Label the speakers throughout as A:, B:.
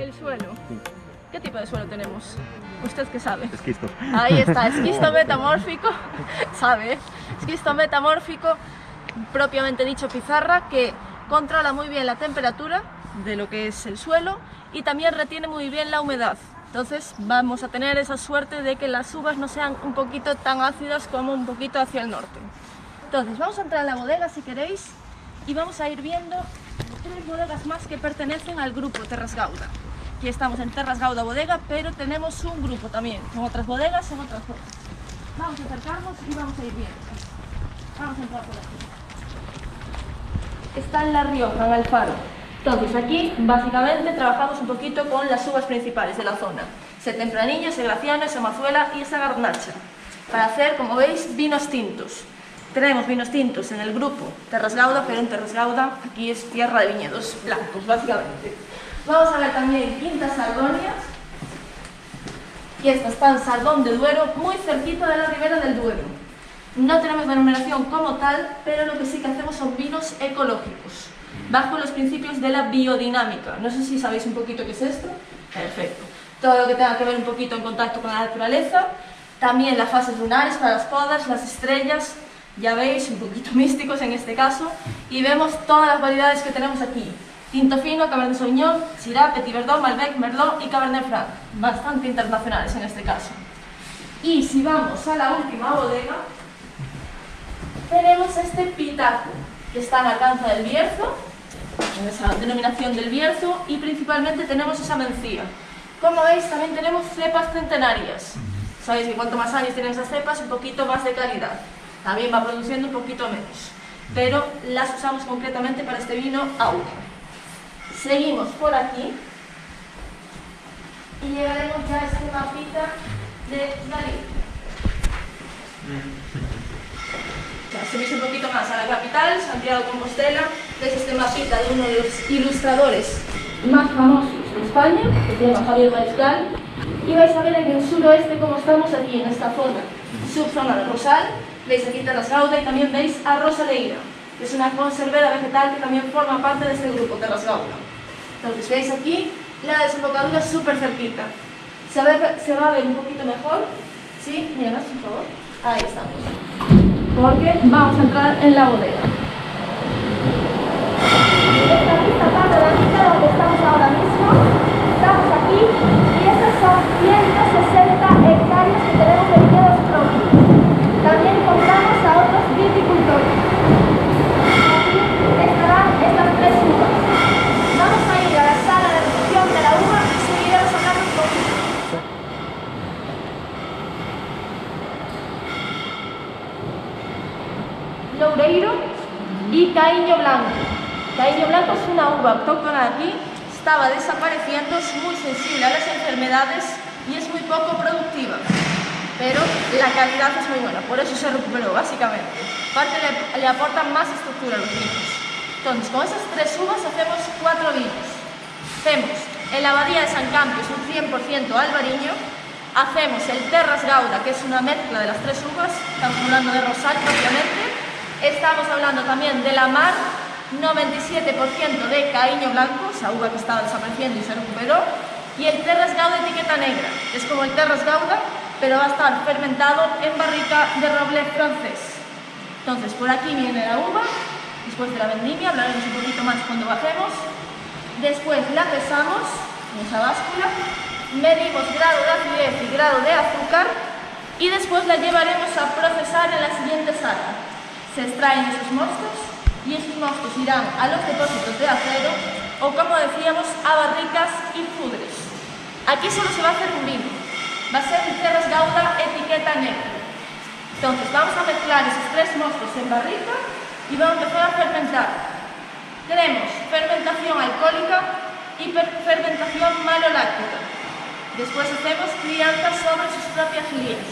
A: El suelo. ¿Qué tipo de suelo tenemos? ¿Usted qué sabe?
B: Esquisto.
A: Ahí está, esquisto metamórfico, sabe, esquisto metamórfico, propiamente dicho pizarra, que controla muy bien la temperatura de lo que es el suelo y también retiene muy bien la humedad. Entonces vamos a tener esa suerte de que las uvas no sean un poquito tan ácidas como un poquito hacia el norte. Entonces vamos a entrar en la bodega si queréis y vamos a ir viendo 3 bodegas más que pertenecen al grupo Terras Gauda. Aquí estamos en Terras Gauda Bodega, pero tenemos un grupo también, con otras bodegas en otras zonas. Vamos a acercarnos y vamos a ir viendo. Vamos a entrar por aquí. Está en La Rioja, en Alfaro. Entonces aquí básicamente trabajamos un poquito con las uvas principales de la zona. Ese Tempranillo, ese Graciano, esa Mazuela y esa Garnacha. Para hacer, como veis, vinos tintos. Tenemos vinos tintos en el grupo Terras Gauda, pero en Terras Gauda aquí es tierra de viñedos blancos, básicamente. Vamos a ver también Quintas Sardonias. Y esta está en Sardón de Duero, muy cerquita de la ribera del Duero. No tenemos denominación como tal, pero lo que sí que hacemos son vinos ecológicos, bajo los principios de la biodinámica. No sé si sabéis un poquito qué es esto. Perfecto. Todo lo que tenga que ver un poquito en contacto con la naturaleza. También las fases lunares para las podas, las estrellas, ya veis, un poquito místicos en este caso. Y vemos todas las variedades que tenemos aquí. Tinto fino, Cabernet Sauvignon, Syrah, Petit Verdot, Malbec, Merlot y Cabernet Franc. Bastante internacionales en este caso. Y si vamos a la última bodega, tenemos este Pitaco, que está en Alcanza del Bierzo, en esa denominación del Bierzo, y principalmente tenemos esa mencía. Como veis, también tenemos cepas centenarias. Sabéis que cuanto más años tienen esas cepas, un poquito más de calidad. También va produciendo un poquito menos, pero las usamos concretamente para este vino agua. Seguimos por aquí y llegaremos ya a este mapita de Galicia. Subís un poquito más a la capital, Santiago de Compostela, es este mapita de uno de los ilustradores más famosos de España, que se llama Javier Mariscal, y vais a ver en el suroeste cómo estamos aquí en esta zona, subzona de Rosal. Veis aquí Terras Gauda y también veis a Rosaleira, que es una conservera vegetal que también forma parte de este grupo Terras Gauda. Entonces veis aquí la desembocadura súper cerquita. ¿Se va a ver un poquito mejor? ¿Sí? Míranos, por favor. Ahí estamos. Porque vamos a entrar en la bodega. Esta parte de la vista donde estamos ahora mismo, estamos aquí y estas son 160 hectáreas que tenemos de viñedos propios. También compramos a otros viticultores. Aquí estarán estas 3 uvas. Vamos a ir a la sala de recepción de la uva y seguiremos hablando un poquito. Loureiro y Caíño Blanco. Caíño Blanco es una uva autóctona de aquí, estaba desapareciendo, es muy sensible a las enfermedades y es muy poco productiva, pero la calidad es muy buena, por eso se recuperó básicamente. Aparte le aportan más estructura a los vinos. Entonces con esas 3 uvas hacemos 4 vinos. Hacemos el Abadía de San Campios, un 100% albariño. Hacemos el Terras Gauda, que es una mezcla de las 3 uvas, estamos hablando de Rosal propiamente. Estamos hablando también de la Mar, 97% de Caíño Blanco, esa uva que estaba desapareciendo y se recuperó. Y el Terras Gauda etiqueta negra, es como el Terras Gauda, pero va a estar fermentado en barrica de roble francés. Entonces por aquí viene la uva, después de la vendimia, hablaremos un poquito más cuando bajemos. Después la pesamos en esa báscula, medimos grado de acidez y grado de azúcar y después la llevaremos a procesar en la siguiente sala. Se extraen esos mostos y esos mostos irán a los depósitos de acero o, como decíamos, a barricas y fudres. Aquí solo se va a hacer un vino, va a ser el Terras Gauda etiqueta negra. Entonces vamos a mezclar esos 3 mostos en barrica y vamos a empezar a fermentar. Tenemos fermentación alcohólica y fermentación maloláctica. Después hacemos crianza sobre sus propias lías.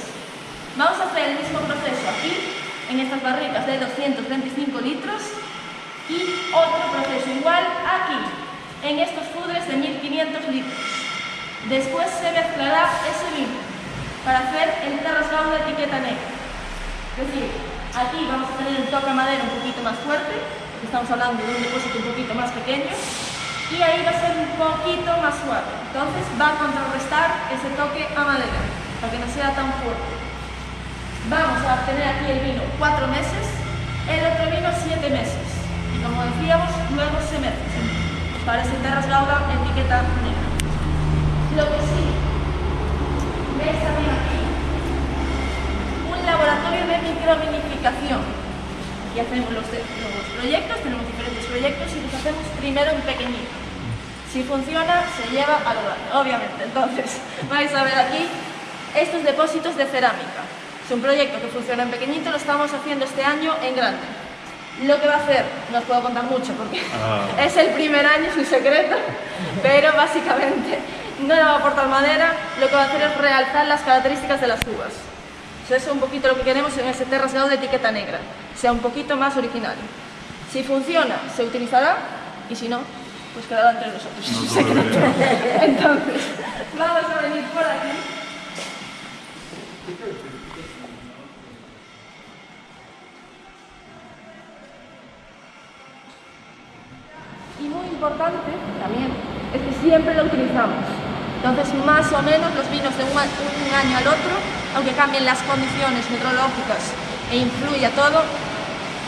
A: Vamos a hacer el mismo proceso aquí, en estas barricas de 225 litros, y otro proceso igual aquí, en estos fudres de 1500 litros. Después se mezclará ese vino para hacer el Terras Gauda etiqueta negra. Es decir, aquí vamos a tener el toque madera un poquito más fuerte, porque estamos hablando de un depósito un poquito más pequeño. y ahí va a ser un poquito más suave. Entonces va a contrarrestar ese toque a madera, para que no sea tan fuerte. Vamos a tener aquí el vino 4 meses, el otro vino 7 meses. Y como decíamos, luego se mezcla. Para ese Terras Gauda etiqueta negra. Lo que sí, veis también aquí, un laboratorio de microvinificación. Aquí hacemos los proyectos, tenemos diferentes proyectos y los hacemos primero en pequeñito. Si funciona, se lleva a lo grande, obviamente. Entonces, vais a ver aquí estos depósitos de cerámica. Es un proyecto que funciona en pequeñito, lo estamos haciendo este año en grande. Lo que va a hacer, no os puedo contar mucho porque es el primer año, es un secreto, pero básicamente no le va a aportar madera, lo que va a hacer es realzar las características de las uvas. Eso es un poquito lo que queremos en ese Terras Gauda de etiqueta negra, sea un poquito más original. Si funciona, se utilizará, y si no, pues quedará entre nosotros, es un secreto. Entonces, vamos a venir por aquí. Y muy importante también es que siempre lo utilizamos. Entonces, más o menos los vinos de un año al otro, aunque cambien las condiciones meteorológicas e influya todo,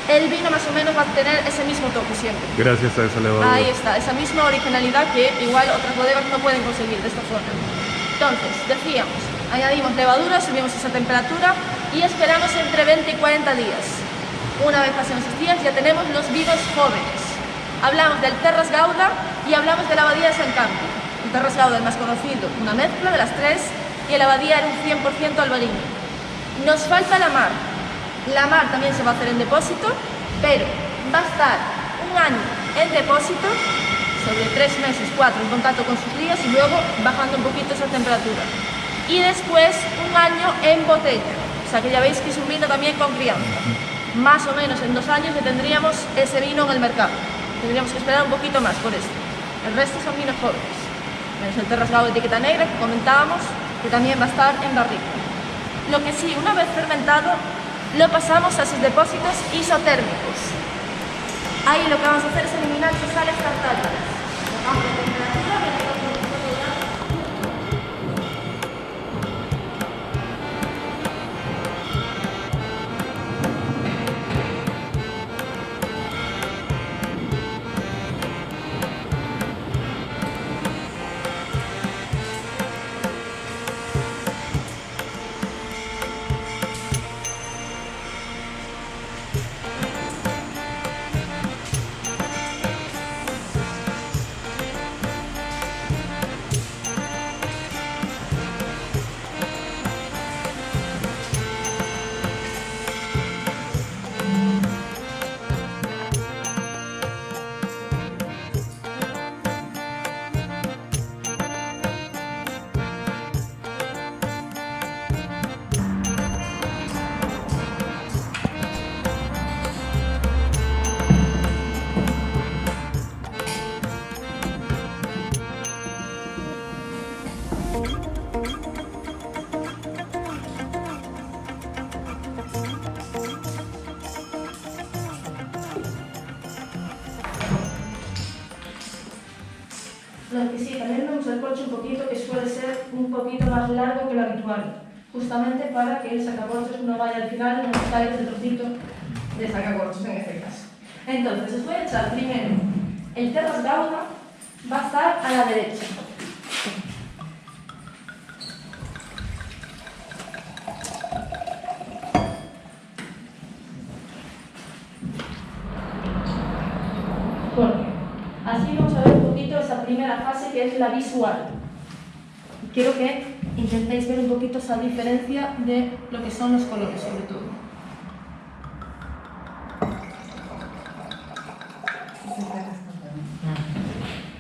A: el vino más o menos va a tener ese mismo toque siempre.
B: Gracias a esa levadura.
A: Ahí está, esa misma originalidad que igual otras bodegas no pueden conseguir de esta zona. Entonces, decíamos, añadimos levadura, subimos esa temperatura y esperamos entre 20 y 40 días. Una vez pasen esos días ya tenemos los vinos jóvenes. Hablamos del Terras Gauda y hablamos de la Abadía de San Campi. El Terras Gauda, el más conocido, una mezcla de las tres, y la Abadía era un 100% albariño. Nos falta la mar. La mar también se va a hacer en depósito, pero va a estar un año en depósito, sobre 3 meses, 4, en contacto con sus ríos y luego bajando un poquito esa temperatura. Y después un año en botella, o sea que ya veis que es un vino también con crianza. Más o menos en 2 años ya tendríamos ese vino en el mercado. Tendríamos que esperar un poquito más por esto. El resto son vinos jóvenes. Menos el Terras Gauda de etiqueta negra que comentábamos, que también va a estar en barrica. Lo que sí, una vez fermentado, lo pasamos a sus depósitos isotérmicos. Ahí lo que vamos a hacer es eliminar sus sales tartáridas. Bajamos la temperatura, lo que sí, también vemos el corcho un poquito, que suele ser un poquito más largo que lo habitual, justamente para que el sacacorchos no vaya al final en buscar ese trocito de sacacorchos en este caso. Entonces, os voy a echar primero el Terras Gauda, va a estar a la derecha. Porque así vamos a ver un poquito esa primera fase que es la visual. Quiero que intentéis ver un poquito esa diferencia de lo que son los colores, sobre todo.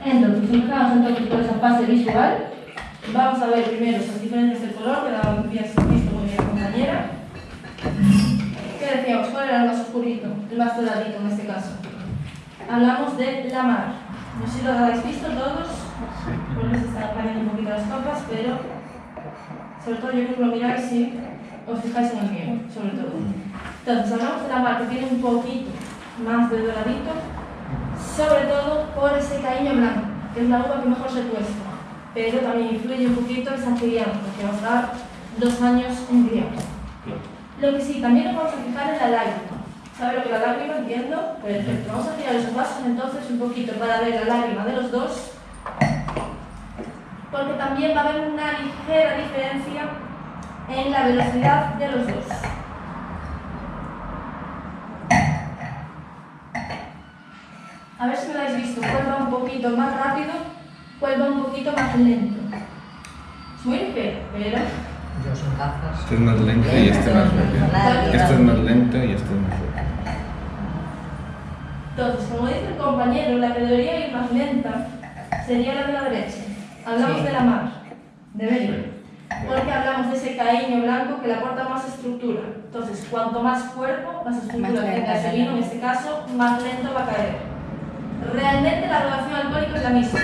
A: Entonces, empezamos entonces por esa fase visual. Vamos a ver primero esas diferencias del color, que la habías visto muy bien, compañera. ¿Qué decíamos? ¿Cuál era el más oscurito? El más doradito en este caso. Hablamos de la mar. No sé si lo habéis visto todos, porque se están cambiando un poquito las copas, pero sobre todo yo creo que lo miráis si os fijáis en el mío, sobre todo. Entonces, hablamos de la mar que tiene un poquito más de doradito, sobre todo por ese caíño blanco, que es la uva que mejor se cuesta, pero también influye un poquito esa crianza, que va a estar 2 años en crianza. Lo que sí, también nos vamos a fijar en la lágrima. ¿Sabe lo que la lágrima? Entiendo. Perfecto. Vamos a tirar esos vasos entonces un poquito para ver la lágrima de los dos, porque también va a haber una ligera diferencia en la velocidad de los dos. A ver si me lo habéis visto, cuál va un poquito más rápido, cuál va un poquito más lento. Es muy ligero, pero...
B: Yo son gafas.
C: Este es más lento y este más rápido. Este es más lento y este es más rápido.
A: Entonces, como dice el compañero, la que debería ir más lenta sería la de la derecha. Hablamos
B: Sí.
A: de la mar, debería. Porque hablamos de ese caíño blanco que le aporta más estructura. Entonces, cuanto más cuerpo, más estructura
B: Más
A: tenga ese
B: lenta,
A: vino, en este caso, más lento va a caer. Realmente la graduación alcohólica es la misma.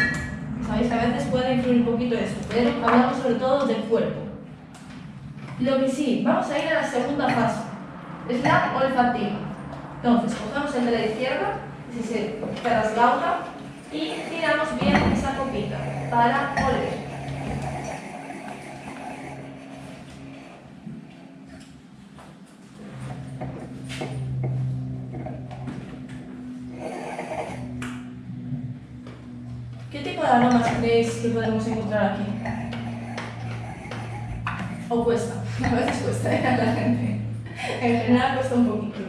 A: Sabéis que a veces puede influir un poquito eso, pero hablamos sobre todo del cuerpo. Lo que sí, vamos a ir a la segunda fase, es la olfativa. Entonces, cogemos el de la izquierda, si se trasgauda, y tiramos bien esa copita para oler. ¿Qué tipo de aromas creéis que podemos encontrar aquí? ¿O cuesta? A veces cuesta, a la gente. En general cuesta un poquito.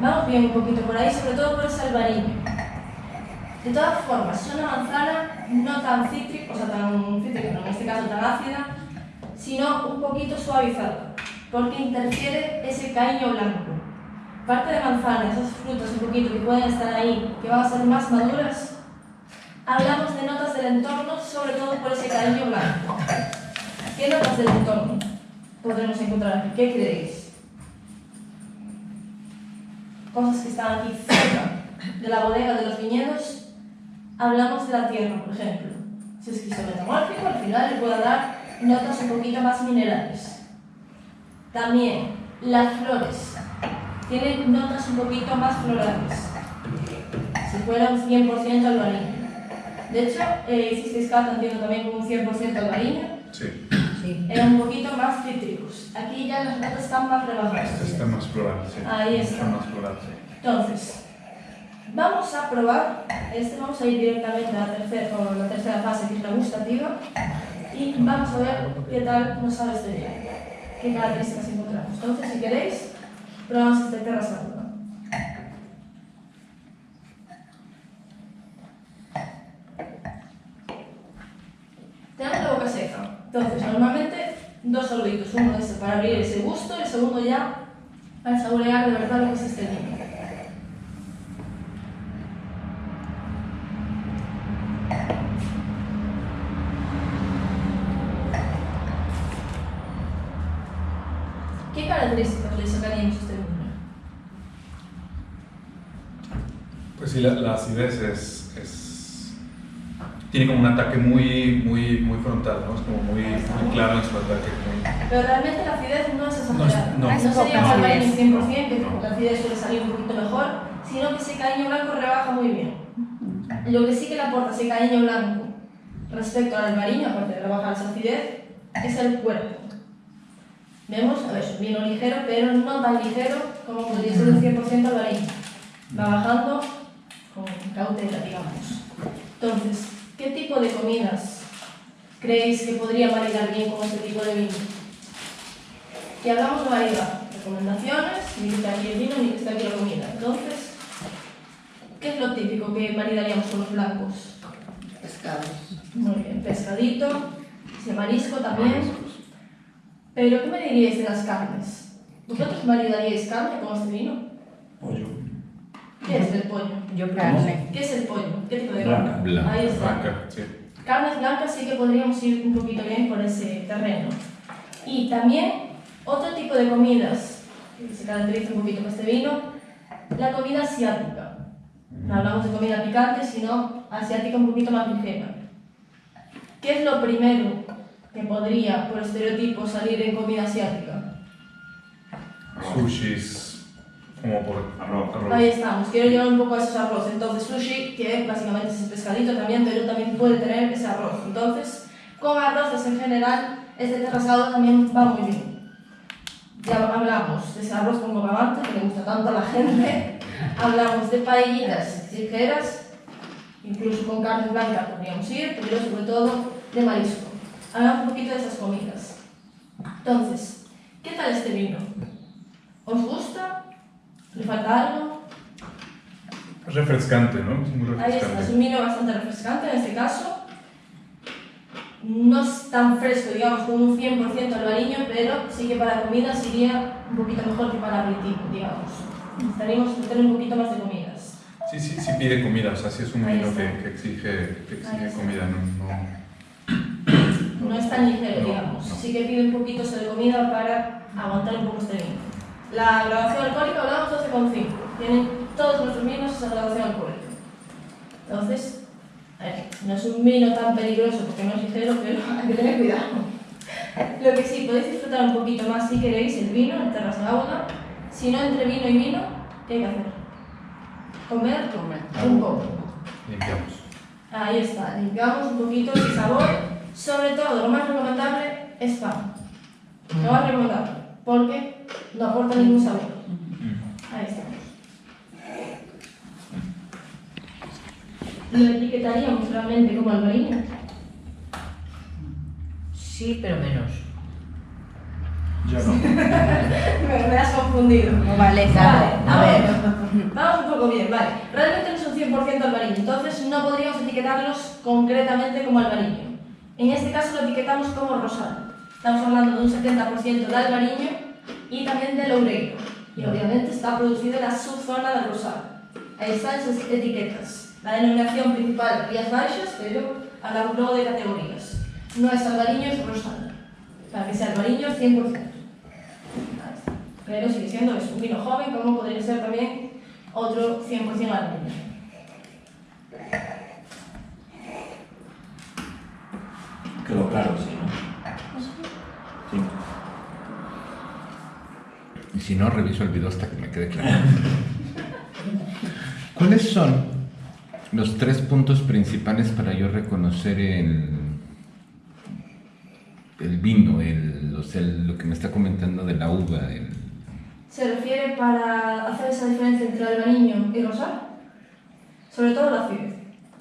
A: Vamos bien un poquito por ahí, sobre todo por ese albariño. De todas formas, es una manzana no tan cítrica, o sea, tan cítrica, no, en este caso tan ácida, sino un poquito suavizada, porque interfiere ese caíño blanco. Parte de manzana, esas frutas un poquito que pueden estar ahí, que van a ser más maduras, hablamos de notas del entorno, sobre todo por ese caíño blanco. ¿Qué notas del entorno podremos encontrar aquí? ¿Qué creéis? Cosas que están aquí cerca de la bodega de los viñedos, hablamos de la tierra, por ejemplo. Si es quistometamórfico, al final le puede dar notas un poquito más minerales. También las flores tienen notas un poquito más florales, si fuera un 100% albariño. De hecho, hicisteis cata, entiendo también con un 100% albariño.
C: Sí.
B: Sí.
A: Eran un poquito más cítricos. Aquí ya las notas están más rebajadas.
C: Este está más floral, sí.
A: Ahí está.
C: Está más floral, sí.
A: Entonces, vamos a probar, vamos a ir directamente a la tercera fase, que es la gustativa, y vamos a ver qué tal nos sabe este vino, qué características encontramos. Entonces, si queréis, probamos este Terra Santa. Tenemos la boca seca, entonces normalmente 2 saluditos, uno de para abrir ese gusto y el segundo ya para saborear de verdad lo que es este vino. ¿Qué características le sacaríamos a este vino?
C: Pues sí, la acidez tiene como un ataque muy frontal, ¿no? Es como muy claro en su ataque.
A: Pero realmente la acidez no es exagerada.
C: No
A: No sería un albariño 100%, que
C: No.
A: la acidez suele salir un poquito mejor, sino que ese caíño blanco rebaja muy bien. Lo que sí que le aporta ese caíño blanco respecto al albariño, aparte de rebajar esa acidez, es el cuerpo. Vemos, a ver, es un vino ligero, pero no tan ligero como podría ser un 100% albariño. Va bajando con cautela, digamos. Entonces, ¿qué tipo de comidas creéis que podría maridar bien con este tipo de vino? Y hablamos de variedad, recomendaciones, ni que esté aquí el vino ni que esté aquí la comida. Entonces, ¿qué es lo típico que maridaríamos con los blancos?
B: Pescados.
A: Muy bien, pescadito, ese marisco también. Pero, ¿qué me diríais de las carnes? ¿Vosotros maridaríais carne con este vino?
C: Pollo.
A: ¿Qué es el pollo?
B: Yo carne.
A: ¿Qué es el pollo? ¿Qué tipo de
C: Blanca.
A: carne?
C: Blanca.
A: Ahí está.
C: Blanca, sí.
A: Carnes blancas sí que podríamos ir un poquito bien por ese terreno. Y también otro tipo de comidas que se caracteriza un poquito con este vino, la comida asiática. No hablamos de comida picante, sino asiática un poquito más ligera. ¿Qué es lo primero que podría, por estereotipo, salir en comida asiática?
C: Sushis, como por arroz.
A: Ahí estamos, quiero llevar un poco a esos arroz. Entonces, sushi, que básicamente es el pescadito también, pero también puede tener ese arroz. Entonces, con arroces en general, este terrasado también va muy bien. Ya hablamos de ese arroz con bogavante, que le gusta tanto a la gente. Hablamos de paellitas ligeras, incluso con carne blanca podríamos ir, pero sobre todo de marisco. Hablamos un poquito de esas comidas. Entonces, ¿qué tal este vino? ¿Os gusta? ¿Le falta algo?
C: Es refrescante, ¿no? Es muy
A: Ahí está, es
C: refrescante.
A: un vino bastante refrescante en este caso. No es tan fresco, digamos, como un 100% albariño, pero sí que para comida sería un poquito mejor que para aperitivo, digamos. Estaríamos por tener un poquito más de comidas.
C: Sí pide comida, o sea, sí es un
A: Ahí
C: vino
A: está.
C: que exige
A: Ahí está.
C: comida, no.
A: No es tan ligero,
C: No,
A: digamos.
C: no.
A: Sí que pide un poquito de comida para aguantar un poco este vino. La graduación alcohólica hablamos 12,5. Tienen todos nuestros vinos esa graduación alcohólica. Entonces, a ver, no es un vino tan peligroso porque no es ligero, pero hay que tener cuidado. Lo que sí, podéis disfrutar un poquito más si queréis el vino, el Terras Gauna. Si no, entre vino y vino, ¿qué hay que hacer? Comer un poco.
C: Limpiamos.
A: Ahí está, limpiamos un poquito el sabor. Sobre todo, lo más recomendable es pan. Lo más recomendable, porque no aporta ningún sabor. Ahí estamos. ¿Lo etiquetaríamos realmente como albariño?
B: Sí, pero menos.
C: Ya no.
A: Me has confundido.
B: No vale,
A: Vale,
B: a ver.
A: Vamos un poco bien, vale. Realmente no es un 100% albariño, entonces no podríamos etiquetarlos concretamente como albariño. En este caso lo etiquetamos como rosado. Estamos hablando de un 70% de albariño y también de loureiro. Y obviamente está producido en la subzona del rosado. Ahí están esas etiquetas. La denominación principal Rías Baixas, pero hablamos luego de categorías. No es albariño, es rosado. Para que sea albariño 100%. Pero sigue siendo eso, un vino joven, como podría ser también otro 100% albariño.
D: Quedó claro, sí, ¿no? Sí.
E: Y si no, reviso el video hasta que me quede claro. ¿Cuáles son los 3 puntos principales para yo reconocer el vino, lo que me está comentando de la uva?
A: ¿Se refiere para hacer esa diferencia entre albariño y rosado? Sobre todo la acidez.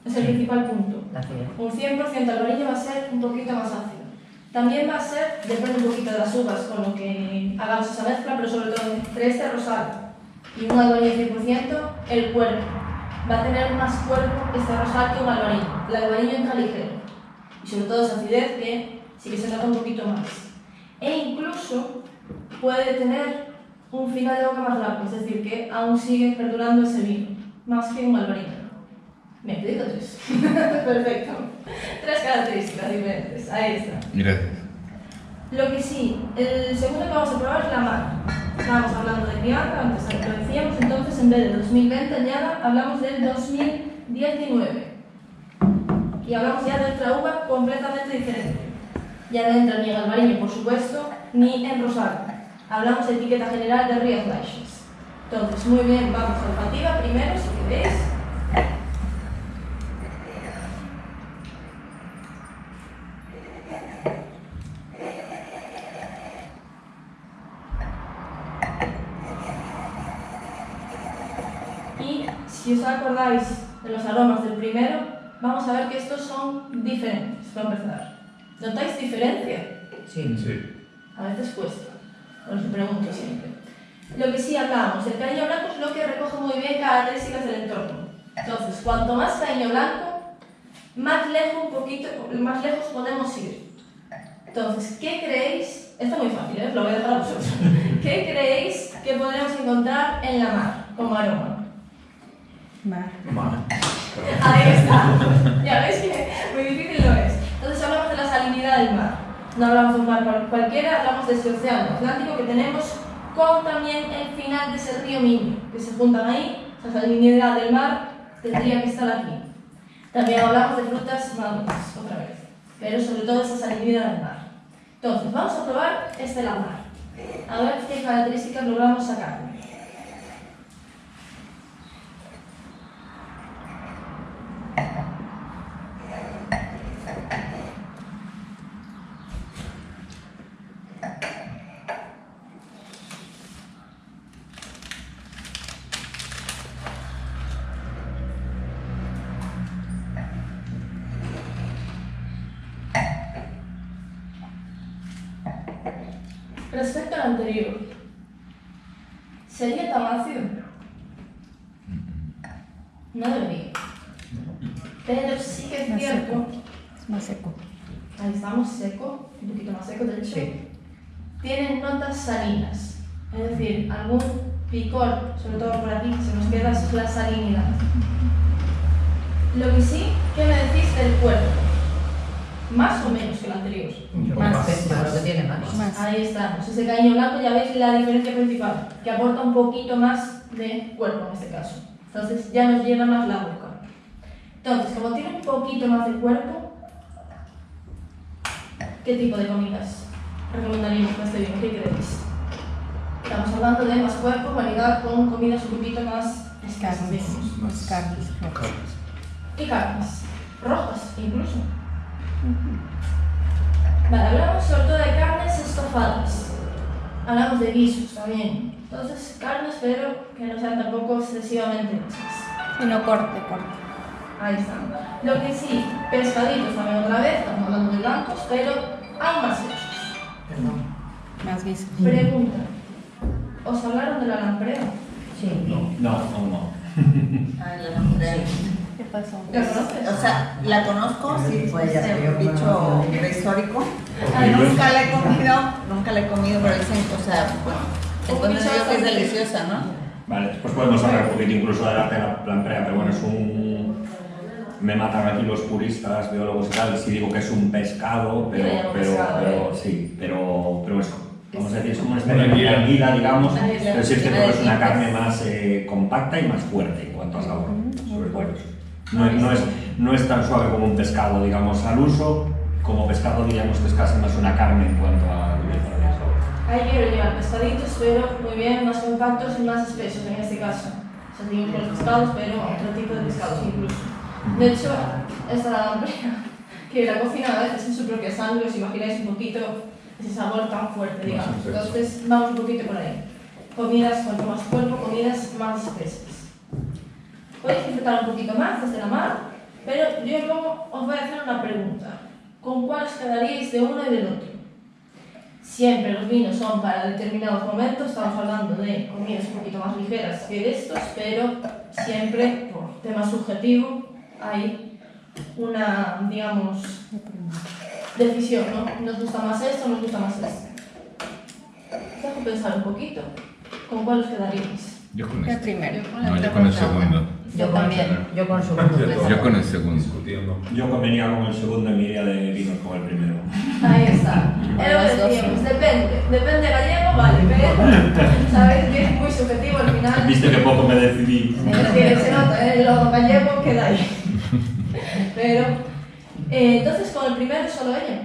A: Es el principal punto.
B: La acidez.
A: Un 100% albariño va a ser un poquito más ácido. También va a ser, depende un poquito de las uvas con lo que hagamos esa mezcla, pero sobre todo entre este rosado y un albariño 100%, el cuerpo. Va a tener más cuerpo este rosado que un albariño. El albariño entra ligero. Y sobre todo esa acidez que sí que se nota un poquito más. E incluso puede tener un final de boca más largo, es decir, que aún sigue perdurando ese vino, más que un albariño. Me he pedido 3. Perfecto. 3 características diferentes. Ahí está.
E: Gracias.
A: Lo que sí, el segundo que vamos a probar es la mar. Estábamos hablando de crianza, antes lo decíamos, entonces en vez de 2020 añada, hablamos del 2019. Y hablamos ya de otra uva completamente diferente. Ya no entra ni en albariño, por supuesto, ni en rosado. Hablamos de etiqueta general de Rías Baixas. Entonces, muy bien, vamos a olfativa primero, si queréis. Y si os acordáis de los aromas del primero, vamos a ver que estos son diferentes, para empezar. ¿Notáis diferencia?
B: Sí.
C: Sí.
A: A veces cuesta, os lo pregunto siempre. Lo que sí hablamos, el caño blanco es lo que recoge muy bien características del entorno. Entonces, cuanto más caño blanco, más lejos podemos ir. Entonces, ¿qué creéis? Esto es muy fácil, lo voy a dejar a vosotros. ¿Qué creéis que podremos encontrar en la mar como aroma?
B: Mar.
A: Ahí está. Ya veis que muy difícil no es. Entonces hablamos de la salinidad del mar. No hablamos de un mar cualquiera, hablamos de ese océano Atlántico que tenemos con también el final de ese río Miño, que se juntan ahí. Esa salinidad del mar tendría que estar aquí. También hablamos de frutas maduras, otra vez. Pero sobre todo esa salinidad del mar. Entonces, vamos a probar este lamar. A ver qué características logramos sacar. Respecto al anterior, ¿sería tan ácido? No debería. Pero sí que es
B: Más
A: cierto.
B: seco. Es más seco.
A: Ahí estamos seco, un poquito más seco, de hecho.
B: Sí.
A: Tienen notas salinas, es decir, algún picor, sobre todo por aquí, que se nos queda es la salinidad. Lo que sí, ¿qué me decís del cuerpo? Más o menos que el anterior.
C: Un poco
B: Más,
C: más.
B: yo creo que tiene más. Más.
A: Ahí estamos, ese caño blanco ya veis la diferencia principal, que aporta un poquito más de cuerpo en este caso. Entonces ya nos llena más la boca. Entonces, como tiene un poquito más de cuerpo, ¿qué tipo de comidas recomendaríamos para este vino? ¿Qué creéis? Estamos hablando de más cuerpo, variedad con comidas un poquito más escasas,
B: Carnes.
A: digamos.
B: Más carnes.
C: Carnes.
A: Y carnes, rojas incluso. Vale, hablamos sobre todo de carnes estofadas. Hablamos de guisos también. Entonces, carnes, pero que no sean tampoco excesivamente hechas.
B: Y no corte.
A: Ahí está. Lo que sí, pescaditos también otra vez, estamos hablando de blancos, pero aún más hechos.
B: Perdón. Más guisos.
A: Pregunta. ¿Os hablaron de la lamprea?
B: Sí.
D: No, aún no.
F: Ah, la nombré.
B: ¿Qué pasó?
A: ¿La conoces?
F: O sea, la conozco, sí,
B: Pues ya
F: es
B: sé, yo
F: un bicho
B: como no.
F: prehistórico.
A: Ay,
F: Nunca la he comido, pero dicen, o sea, bueno,
A: Un
F: entonces
A: bicho
F: digo que es
A: bastante-
F: deliciosa, ¿no?
D: Vale, después podemos hablar un poquito incluso de la lamprea, pero bueno, es un... Me matan aquí los puristas, biólogos y tal, si digo que es un pescado,
A: Yo le llamo pescado,
D: sí, pero es, vamos a decir, es como una
C: Una
D: especie de
C: anguila.
D: anguila, digamos,
A: Ahí está.
D: pero sí es cierto
F: Llena
D: que
F: de
D: es una
F: dientes.
D: carne más compacta y más fuerte en cuanto a sabor, sobre todo eso.
A: Ahí
D: No es tan suave como un pescado, digamos, al uso, como pescado diríamos que es casi más una carne en cuanto a dureza de sabor.
A: Ahí quiero llevar pescaditos, pero muy bien, más compactos y más espesos en este caso. O sea, seguimos con los pescados, pero otro tipo de pescados incluso. De hecho, esta la lamprea, que la cocina a veces en su propia sangre, os imagináis un poquito ese sabor tan fuerte, digamos.
C: Más intenso.
A: Entonces, vamos un poquito por ahí. Comidas cuanto más cuerpo, comidas más espesas. Podéis disfrutar un poquito más desde la mar, pero yo luego os voy a hacer una pregunta. ¿Con cuál os quedaríais de uno y del otro? Siempre los vinos son para determinados momentos, estamos hablando de comidas un poquito más ligeras que estos, pero siempre por tema subjetivo hay una, digamos, decisión, ¿no? Nos gusta más esto, nos gusta más esto. Os dejo pensar un poquito. ¿Con cuál os quedaríais?
E: Yo con
B: El
E: este.
B: primero.
E: No, yo con el segundo.
B: Yo también. Yo con segundo.
E: Yo con el segundo.
C: Discutiendo.
D: Yo comería con el segundo y me iría de vinos con el primero.
A: Ahí está. Es lo que decíamos, depende gallego, vale, pero sabéis que es muy subjetivo al final.
D: Viste que poco me decidí.
A: Es que se nota, lo gallego queda ahí. Pero, entonces con el primero solo ella.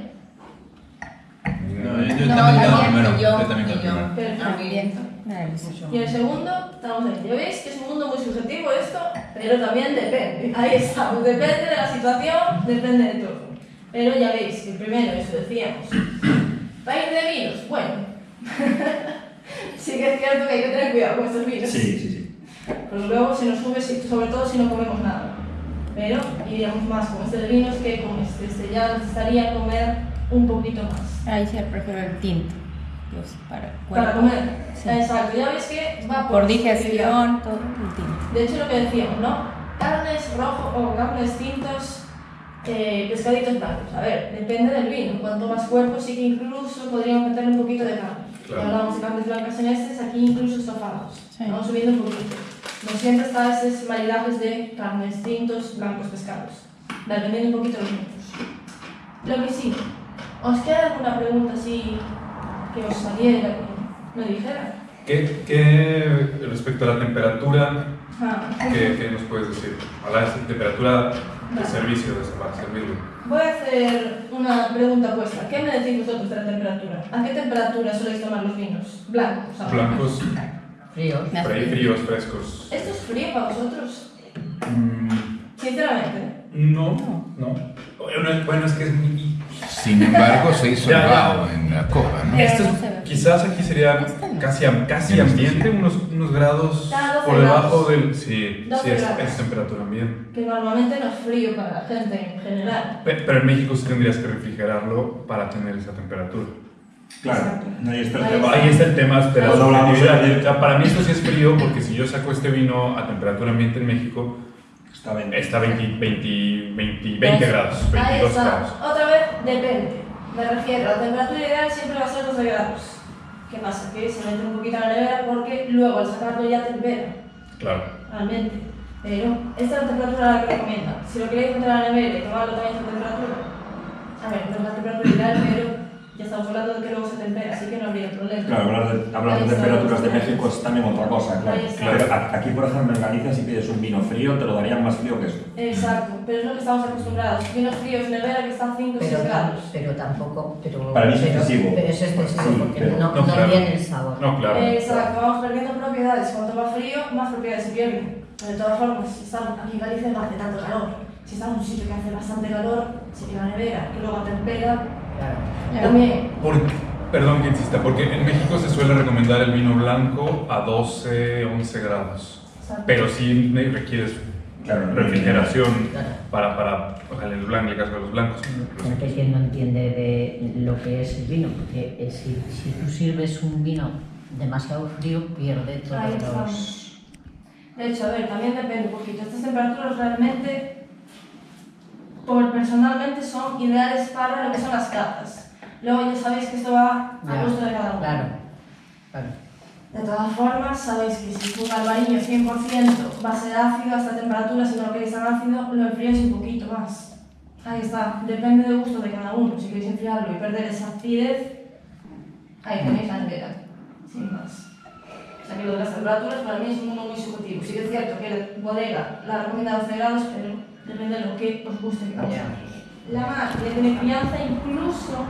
C: No, yo
F: No,
C: también con el
F: también,
C: primero.
F: yo,
C: Yo también con el
F: y yo.
C: primero.
A: Perfecto.
B: Bien. Maravilloso.
A: Y el segundo, estamos ahí. Ya veis que es un mundo muy subjetivo esto, pero también depende. Ahí estamos, depende de la situación, depende de todo. Pero ya veis que el primero, eso decíamos. ¿País de vinos? Bueno. Sí que es cierto que hay que tener cuidado con estos vinos.
D: Sí.
A: Pero luego se nos sube, sobre todo si no comemos nada. Pero iríamos más con este de vinos que con este. Este ya necesitaría comer un poquito más.
B: Ahí sí prefiero el tinto. Dios, para
A: Para
B: cuerpo.
A: comer.
B: Sí.
A: Exacto, ya ves que va
B: Por
A: su
B: digestión, todo el tinto.
A: De hecho, lo que decíamos, ¿no? Carnes rojo o carnes tintos, pescaditos blancos. A ver, depende del vino. Cuanto más cuerpo, sí que incluso podríamos meter un poquito de carne.
C: Claro.
A: Ya hablamos de carnes blancas en estos, aquí incluso estofados.
B: Sí.
A: Vamos subiendo un poquito. No siempre está esos maridajes de carnes tintos, blancos, pescados. Dependiendo un poquito de los minutos. Lo que sí, ¿os queda alguna pregunta así que os saliera, que me dijera?
C: Respecto a la temperatura,
A: Ah.
C: ¿qué nos puedes decir? A la temperatura de servicio para servirlo.
A: Voy a hacer una pregunta puesta. ¿Qué me decís vosotros de la temperatura? ¿A qué temperatura soléis tomar los vinos? Blancos. ahora.
C: Blancos,
B: Fríos.
C: fríos, frescos.
A: ¿Esto es frío para vosotros?
C: Mm,
A: Sinceramente.
C: no. Bueno, es que es muy...
E: Sin embargo, se hizo
C: Ya.
E: vaho en la copa, ¿no?
C: Esto
B: no se ve.
C: quizás aquí sería casi ambiente, unos grados
A: Cada 12
C: por debajo
A: grados.
C: del... Sí,
A: 12 grados.
C: es temperatura ambiente.
A: Que normalmente no es frío para la gente en general.
C: Pero en México sí tendrías que refrigerarlo para tener esa temperatura.
D: Claro, ahí está el
A: Ahí
D: tema.
C: Ahí está el tema de la
D: Cuando hablamos
C: subjetividad.
D: de-
C: O sea, para mí esto sí es frío porque si yo saco este vino a temperatura ambiente en México,
D: Está bien.
C: está 20 grados,
A: Ahí
C: 22
A: está.
C: grados.
A: Otra vez, depende. Me refiero, la temperatura ideal siempre va a ser 12 grados. ¿Qué pasa? Que se mete un poquito a la nevera porque luego al sacarlo ya tempera,
C: Claro.
A: realmente. Pero esta es la temperatura la que recomienda. Si lo queréis meter a la nevera y tomarlo también a esta temperatura, a ver, no es la temperatura ideal, pero ya estamos hablando de que luego se tempera, así que no habría problema.
D: Claro, hablar de temperaturas de México es también otra cosa, claro.
A: Ahí está.
D: Pero aquí, por ejemplo, en Galicia, si pides un vino frío, te lo darían más frío que esto.
A: Exacto, pero es lo que estamos acostumbrados. Vinos fríos, nevera que están 5 o 6 grados.
B: pero tampoco. Pero,
D: Para mí es
B: pero-
D: excesivo.
B: Pero es excesivo
D: Sí,
B: porque
D: pero-
B: no,
C: no, claro.
B: tiene el sabor.
C: No, claro.
A: Exacto, vamos perdiendo propiedades. Cuanto va frío, más propiedades se pierden. Pero de todas formas, si estamos aquí en Galicia no hace tanto calor. Si estamos en un sitio que hace bastante calor, se queda la nevera, que luego tempera.
B: Claro.
A: También,
C: Perdón que insista, porque en México se suele recomendar el vino blanco a 12, 11 grados.
A: exacto.
C: Pero sí requieres
D: Claro,
C: refrigeración
B: Claro.
C: para el blanco, en el caso de los blancos.
B: Gente que no entiende de lo que es el vino, porque si tú sirves un vino demasiado frío, pierde
A: Ahí
B: todos
A: estamos.
B: los...
A: De hecho, a ver, también depende un poquito. Estas temperaturas realmente, personalmente, son ideales para lo que son las catas. Luego ya sabéis que esto va a
B: Ya,
A: gusto de cada uno.
B: Claro, claro.
A: De todas formas, sabéis que si un albariño 100% va a ser ácido a esta temperatura, si no lo queréis tan ácido, lo enfriáis un poquito más. Ahí está, depende del gusto de cada uno. Si queréis enfriarlo y perder esa acidez, ahí tenéis la nevera, sin más. O sea que lo de las temperaturas para mí es un mundo muy subjetivo. Sí que es cierto que la bodega la recomienda a 12 grados, pero depende de lo que os guste que cause. La mar ya tiene crianza, incluso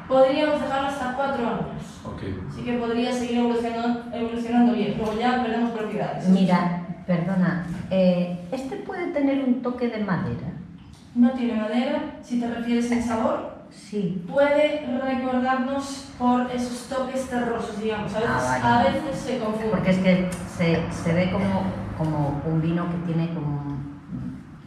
A: podríamos dejarlo hasta 4 años.
C: Ok.
A: Así que podría seguir evolucionando bien. Luego ya perdemos propiedades.
B: Mira, perdona, ¿este puede tener un toque de madera?
A: No tiene madera, si te refieres en sabor.
B: Sí.
A: Puede recordarnos por esos toques terrosos, digamos.
B: Vale.
A: A veces se confunde.
B: Porque es que se ve como un vino que tiene como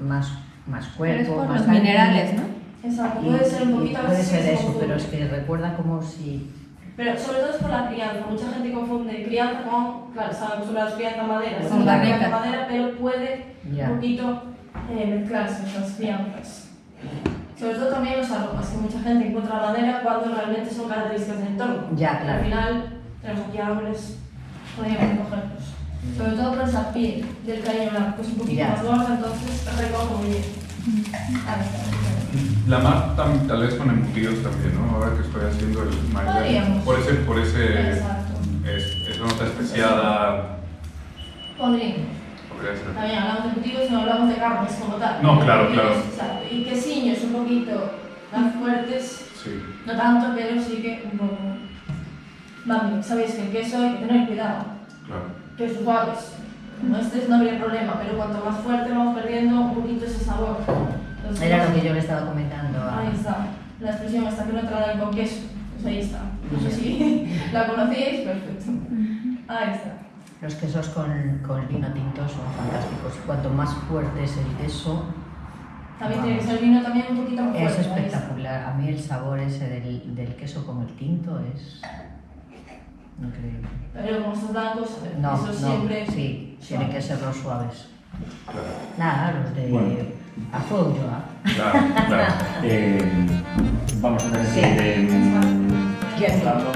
B: más
F: Pero es
B: cuerpo,
F: por
B: más
F: los
B: carne.
F: minerales, ¿no?
A: Exacto,
B: Y-
A: puede ser un
B: y
A: poquito a
B: puede
A: veces
B: ser
A: se
B: eso,
A: confunde.
B: pero es que recuerda como si...
A: Pero sobre todo es por la crianza. Mucha gente confunde crianza con, claro, están acostumbrados a crianza madera.
F: Con
A: Sí, la
F: barrica.
A: crianza madera, pero puede
B: Ya.
A: un poquito mezclarse esas crianzas. Sobre todo también los aromas, que mucha gente encuentra madera cuando realmente son características del entorno.
B: Ya, claro.
A: Al final tenemos aquí árboles, podríamos recogerlos. Sobre todo por esa piel del caño blanco, que es un poquito
B: Ya.
A: más gorda, entonces recojo muy bien. Ahí está.
C: La mar tal vez con embutidos también, ¿no? Ahora que estoy haciendo el
A: Podríamos.
C: por ese
A: Exacto.
C: esa nota especiada,
A: Podríamos.
C: podría ser.
A: También hablamos de embutidos, no hablamos de carnes como tal.
C: No, claro,
A: Embutidos,
C: claro.
A: exacto. Y quesiños un poquito más fuertes,
C: Sí.
A: no tanto, pero sí que un poco. Van bien, sabéis que el queso hay que tener cuidado.
C: Claro.
A: Quesos suaves. Como este no habría problema, pero cuanto más fuerte vamos perdiendo un poquito ese sabor. Entonces,
B: Era lo que yo le estaba comentando a...
A: Ahí está, la expresión hasta que no traen con queso. Pues ahí está. No sé si la conocíais, perfecto. Ahí está.
B: Los quesos con vino tinto son fantásticos. Cuanto más fuerte es el queso,
A: También tiene que ser vino también un poquito más
B: es
A: fuerte. ahí está.
B: espectacular. A mí el sabor ese del queso con el tinto es increíble.
A: Pero como estos blancos,
B: No,
A: eso siempre.
B: sí, tienen que ser los suaves.
C: Claro.
B: Nada, los de
D: Bueno.
B: a fuego yo,
C: Claro, claro.
D: Vamos a tener
B: Sí.
D: que ir
B: Ya.
D: hablando.